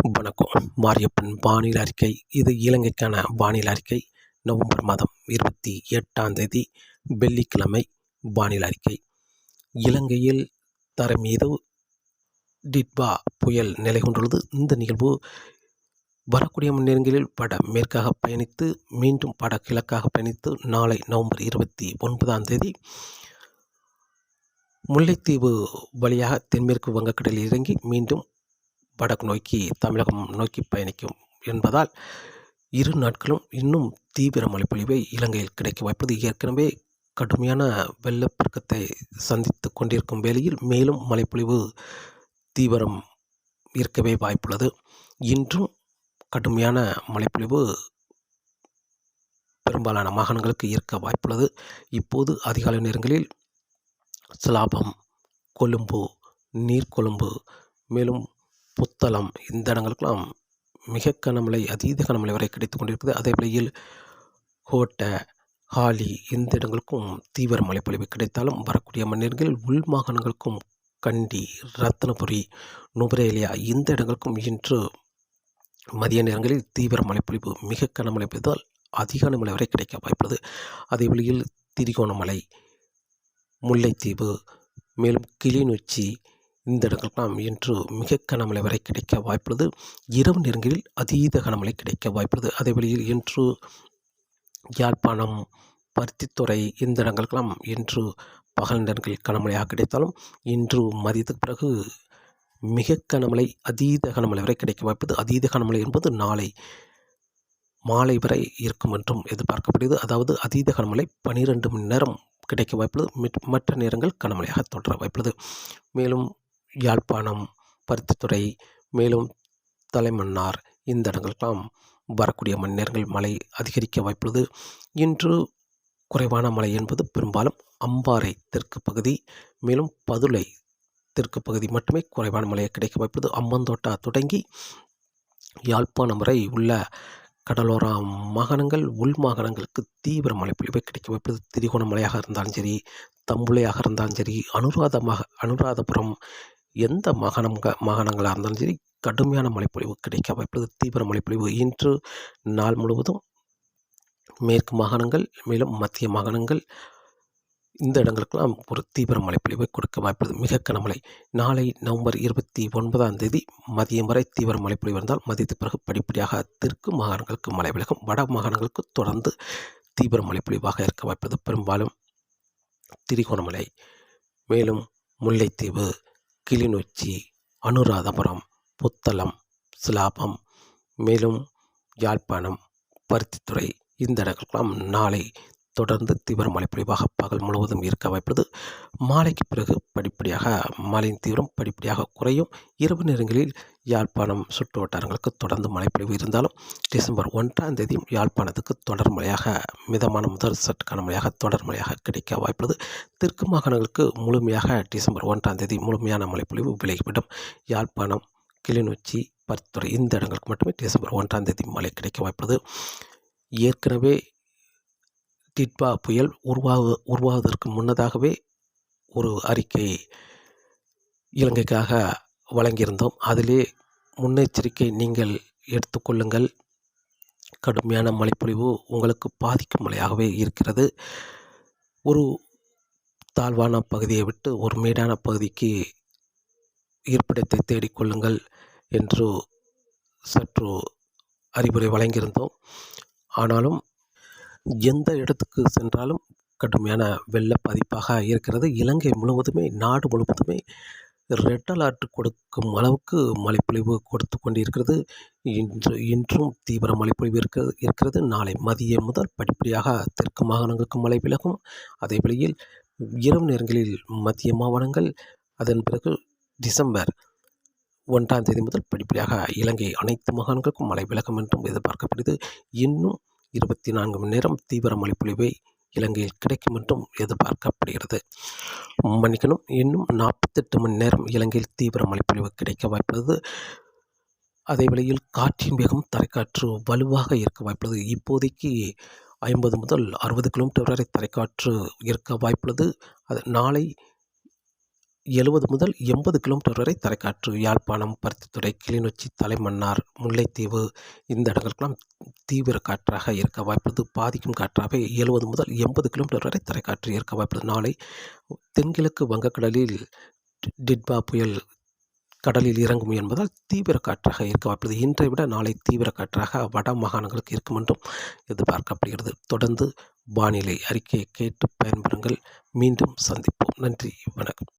வணக்கம். மாரியப்பன் வானிலை அறிக்கை. இது இலங்கைக்கான வானிலை அறிக்கை. நவம்பர் மாதம் 28ஆம் தேதி வெள்ளிக்கிழமை வானிலை அறிக்கை. இலங்கையில் தரைமீது டிட்வா புயல் நிலை கொண்டுள்ளது. இந்த நிகழ்வு வரக்கூடிய மணிநேரங்களில் வட மேற்காக பயணித்து மீண்டும் வட கிழக்காக பயணித்து நாளை நவம்பர் 29ஆம் தேதி முல்லைத்தீவு வழியாக தென்மேற்கு வங்கக்கடலில் இறங்கி மீண்டும் வடக்கு நோக்கி தமிழகம் நோக்கி பயணிக்கும் என்பதால் 2 நாட்களும் இன்னும் தீவிர மழைப்பொழிவை இலங்கையில் கிடைக்க வாய்ப்பது. ஏற்கனவே கடுமையான வெள்ளப்பெருக்கத்தை சந்தித்து கொண்டிருக்கும் வேளையில் மேலும் மழைப்பொழிவு தீவிரம் இருக்கவே வாய்ப்புள்ளது. இன்றும் கடுமையான மழைப்பொழிவு பெரும்பாலான மாகாணங்களுக்கு இருக்க வாய்ப்புள்ளது. இப்போது அதிகாலை நேரங்களில் சிலாபம், கொழும்பு, நீர்கொழும்பு, மேலும் புத்தளம் இந்த இடங்களுக்கெல்லாம் மிக கனமழை, அதீத கனமழை வரை கிடைத்துக் கொண்டிருக்கிறது. அதே வேளையில் கோட்டை, ஹாலி இந்த இடங்களுக்கும் தீவிர மழைப்பொழிவு கிடைத்தாலும் வரக்கூடிய மணிநேரங்களில் உள் மாகாணங்களுக்கும் கண்டி, ரத்னபுரி, நுவரேலியா இந்த இடங்களுக்கும் இன்று மதிய நேரங்களில் தீவிர மழைப்பொழிவு மிக கனமழை பெய்தால் அதிக மழை வரை கிடைக்க வாய்ப்புள்ளது. அதே வேளையில் திரிகோணமலை, முல்லைத்தீவு, மேலும் கிளிநொச்சி இந்த இடங்களுக்கெல்லாம் இன்று மிக கனமழை வரை கிடைக்க வாய்ப்புள்ளது. இரவு நேரங்களில் அதீத கனமழை கிடைக்க வாய்ப்புள்ளது. அதே வேளையில் இன்று யாழ்ப்பாணம், பருத்தித்துறை இந்த இடங்களுக்கெல்லாம் இன்று பகல் நேரங்களில் கனமழையாக கிடைத்தாலும் இன்று மதியத்துக்கு பிறகு மிக கனமழை, அதீத கனமழை வரை கிடைக்க வாய்ப்பது. அதீத கனமழை என்பது நாளை மாலை வரை இருக்கும் என்றும் எதிர்பார்க்கப்படுகிறது. அதாவது அதீத கனமழை 12 மணி நேரம் கிடைக்க வாய்ப்புள்ளது. மற்ற நேரங்கள் கனமழையாக தொடர வாய்ப்புள்ளது. மேலும் யாழ்ப்பாணம், பருத்தித்துறை, மேலும் தலைமன்னார் இந்த இடங்களுக்கெல்லாம் வரக்கூடிய மணி நேரங்கள் மழை அதிகரிக்க வாய்ப்புள்ளது. இன்று குறைவான மழை என்பது பெரும்பாலும் அம்பாறை தெற்கு பகுதி, மேலும் பதுளை தெற்கு பகுதி மட்டுமே குறைவான மழையை கிடைக்க வாய்ப்புள்ளது. அம்பந்தோட்டா தொடங்கி யாழ்ப்பாணம் வரை உள்ள கடலோர மாகாணங்கள், உள் மாகாணங்களுக்கு தீவிர மழைப்பொழிவை கிடைக்க வாய்ப்புள்ளது. திரிகோணமலையாக இருந்தாலும் சரி, தம்புளையாக இருந்தாலும் சரி, அனுராதபுரம் எந்த மாகாணங்களாக இருந்தாலும் சரி கடுமையான மழைப்பொழிவு கிடைக்க வாய்ப்புள்ளது. தீவிர மழைப்பொழிவு இன்று நாள் முழுவதும் மேற்கு மாகாணங்கள், மேலும் மத்திய மாகாணங்கள் இந்த இடங்களுக்கெல்லாம் ஒரு தீவிர மழைப்பொழிவை கொடுக்க வாய்ப்புள்ளது. மிக கனமழை நாளை நவம்பர் 29ஆம் தேதி மதியம் வரை தீவிர மழைப்பொழிவு இருந்தால் மதியத்துக்கு பிறகு படிப்படியாக தெற்கு மாகாணங்களுக்கு மழை விலகும். வட மாகாணங்களுக்கு தொடர்ந்து தீவிர மழைப்பொழிவாக இருக்க வாய்ப்புள்ளது. பெரும்பாலும் திரிகோணமலை, மேலும் முல்லைத்தீவு, கிளிநொச்சி, அனுராதபுரம், புத்தளம், சிலாபம், மேலும் யாழ்ப்பாணம், பருத்தித்துறை இந்த இடங்களுக்கெல்லாம் நாளை தொடர்ந்து தீவிர மழைப்பொழிவாக பகல் முழுவதும் இருக்க வாய்ப்புள்ளது. மாலைக்கு பிறகு படிப்படியாக மழையின் தீவிரம் படிப்படியாக குறையும். இரவு நேரங்களில் யாழ்ப்பாணம் சுற்று வட்டாரங்களுக்கு தொடர்ந்து மழைப்பொழிவு இருந்தாலும் டிசம்பர் 1ஆம் தேதியும் யாழ்ப்பாணத்துக்கு தொடர் மழையாக மிதமான முதல் சற்று கனமழையாக தொடர் மழையாக கிடைக்க வாய்ப்புள்ளது. தெற்கு மாகாணங்களுக்கு முழுமையாக டிசம்பர் 1ஆம் தேதி முழுமையான மழைப்பொழிவு விலகிவிடும். யாழ்ப்பாணம், கிளிநொச்சி, பருத்தித்துறை இந்த இடங்களுக்கு மட்டுமே டிசம்பர் 1ஆம் தேதி மழை கிடைக்க வாய்ப்புள்ளது. ஏற்கனவே டிட்வா புயல் உருவாவதற்கு முன்னதாகவே ஒரு அறிக்கை இலங்கைக்காக வழங்கியிருந்தோம். அதிலே முன்னெச்சரிக்கை நீங்கள் எடுத்துக்கொள்ளுங்கள், கடுமையான மழைப்பொழிவு உங்களுக்கு பாதிக்கும் மழையாகவே இருக்கிறது, ஒரு தாழ்வான பகுதியை விட்டு ஒரு மேடான பகுதிக்கு இருப்பிடத்தை தேடிக்கொள்ளுங்கள் என்று சற்று அறிவுரை வழங்கியிருந்தோம். ஆனாலும் எந்த இடத்துக்கு சென்றாலும் கடுமையான வெள்ள பாதிப்பாக இருக்கிறது. இலங்கை முழுவதுமே, நாடு முழுவதுமே ரெட் அலர்ட் கொடுக்கும் அளவுக்கு மழைப்பொழிவு கொடுத்து கொண்டிருக்கிறது. இன்றும் தீவிர மழைப்பொழிவு இருக்கிறது. நாளை மதியம் முதல் படிப்படியாக தெற்கு மாகாணங்களுக்கு மழை விலகும். அதே வேளையில் இரவு நேரங்களில் மத்திய மாகாணங்கள், அதன் பிறகு டிசம்பர் 1ஆம் தேதி முதல் படிப்படியாக இலங்கை அனைத்து மாகாணங்களுக்கும் மழை விலகும் என்றும் எதிர்பார்க்கப்படுகிறது. இன்னும் 24 மணி நேரம் தீவிர மழைப்பொழிவை இலங்கையில் கிடைக்கும் என்றும் எதிர்பார்க்கப்படுகிறது. மன்னிக்கணும், இன்னும் 48 மணி நேரம் இலங்கையில் தீவிர மழைப்பொழிவு கிடைக்க வாய்ப்புள்ளது. அதே வேளையில் காற்றின் வேகம் தரைக்காற்று வலுவாக இருக்க வாய்ப்புள்ளது. இப்போதைக்கு 50 முதல் 60 கிலோமீட்டர் வரை தரைக்காற்று இருக்க வாய்ப்புள்ளது. அது நாளை 70 முதல் 80 கிலோமீட்டர் வரை தரைக்காற்று. யாழ்ப்பாணம், பருத்தித்துறை, கிளிநொச்சி, தலைமன்னார், முல்லைத்தீவு இந்த இடங்களுக்கெல்லாம் தீவிர காற்றாக இருக்க வாய்ப்புள்ளது. பாதிக்கும் காற்றாக 70 முதல் 80 கிலோமீட்டர் வரை தரைக்காற்று இருக்க வாய்ப்புள்ளது. நாளை தென்கிழக்கு வங்கக்கடலில் டிட்பா புயல் கடலில் இறங்கும் என்பதால் தீவிர காற்றாக இருக்க வாய்ப்புள்ளது. இன்றை விட நாளை தீவிர காற்றாக வட மாகாணங்களுக்கு இருக்கும் என்றும் எதிர்பார்க்கப்படுகிறது. தொடர்ந்து வானிலை அறிக்கையை கேட்டு பயன்பெறுங்கள். மீண்டும் சந்திப்போம். நன்றி, வணக்கம்.